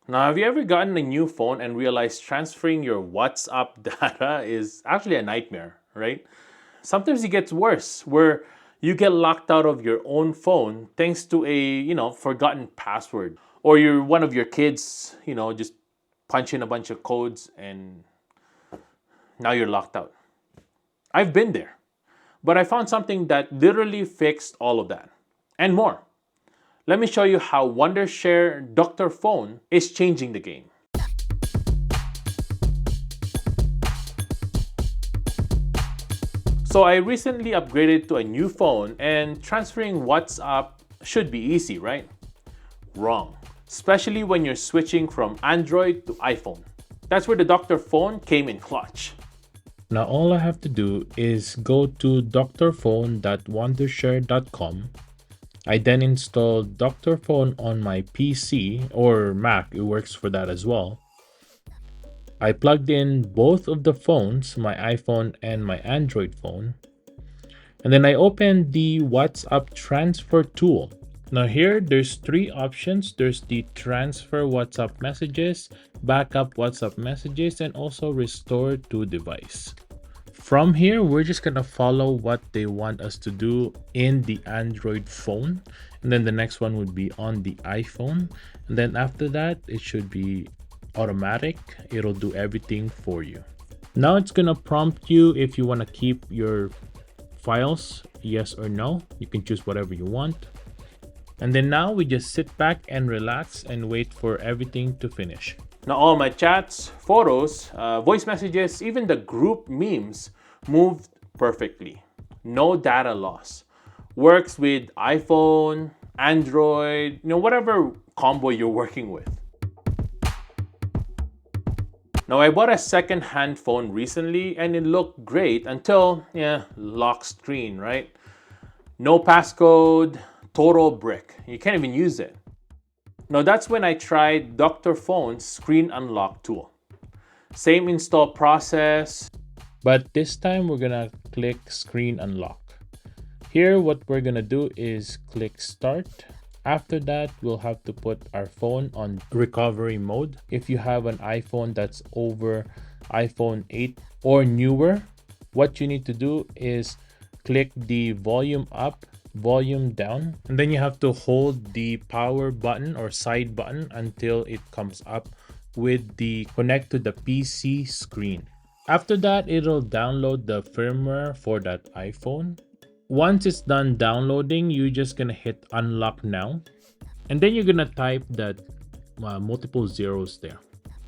Now, have you ever gotten a new phone and realized transferring your WhatsApp data is actually a nightmare, right? Sometimes it gets worse, where you get locked out of your own phone thanks to a forgotten password. Or one of your kids, just punch in a bunch of codes and now you're locked out. I've been there. But I found something that literally fixed all of that and more. Let me show you how Wondershare Dr.Fone is changing the game. So I recently upgraded to a new phone and transferring WhatsApp should be easy, right? Wrong. Especially when you're switching from Android to iPhone. That's where the Dr.Fone came in clutch. Now all I have to do is go to drfone.wondershare.com. I then install Dr.Fone on my PC or Mac, it works for that as well. I plugged in both of the phones, my iPhone and my Android phone. And then I opened the WhatsApp transfer tool. Now here, there's three options. There's the transfer WhatsApp messages, backup WhatsApp messages, and also restore to device. From here, we're just gonna follow what they want us to do in the Android phone. And then the next one would be on the iPhone. And then after that, it should be automatic. It'll do everything for you. Now it's gonna prompt you if you wanna keep your files, yes or no. You can choose whatever you want. And then now we just sit back and relax and wait for everything to finish. Now all my chats, photos, voice messages, even the group memes moved perfectly. No data loss. Works with iPhone, Android, whatever combo you're working with. Now I bought a second-hand phone recently and it looked great until, lock screen, right? No passcode, total brick. You can't even use it. Now that's when I tried Dr.Fone's screen unlock tool. Same install process. But this time we're gonna click screen unlock. Here what we're gonna do is click start. After that, we'll have to put our phone on recovery mode. If you have an iPhone that's over iPhone 8 or newer, what you need to do is click the volume up, volume down, and then you have to hold the power button or side button until it comes up with the connect to the PC screen. After that, it'll download the firmware for that iPhone. Once it's done downloading, you're just gonna hit unlock now, and then you're gonna type that multiple zeros there.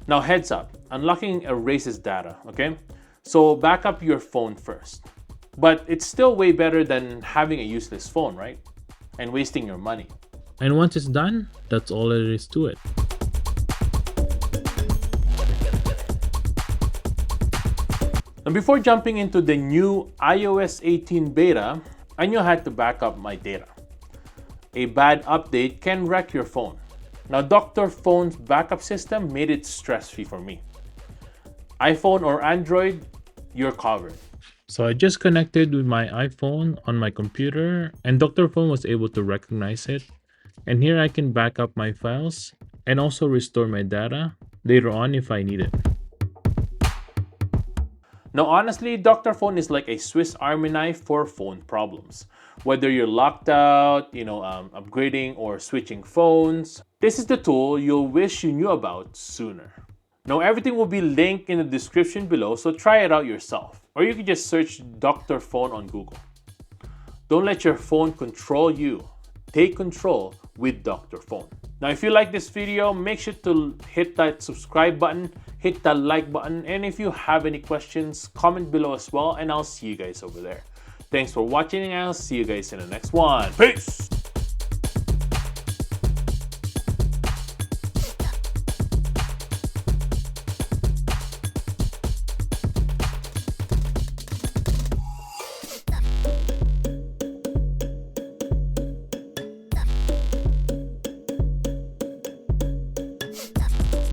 Now heads up, unlocking erases data, okay? So back up your phone first. But it's still way better than having a useless phone, right? And wasting your money. And once it's done, that's all there is to it. And before jumping into the new iOS 18 beta, I knew I had to back up my data. A bad update can wreck your phone. Now Dr.Fone's backup system made it stress-free for me. iPhone or Android, you're covered. So I just connected with my iPhone on my computer and Dr.Fone was able to recognize it. And here I can back up my files and also restore my data later on if I need it. Now honestly, Dr.Fone is like a Swiss Army knife for phone problems. Whether you're locked out, upgrading or switching phones, this is the tool you'll wish you knew about sooner. Now everything will be linked in the description below, so try it out yourself. Or you can just search Dr.Fone on Google. Don't let your phone control you. Take control with Dr.Fone. Now if you like this video, make sure to hit that subscribe button, hit that like button, and if you have any questions, comment below as well, and I'll see you guys over there. Thanks for watching, and I'll see you guys in the next one. Peace!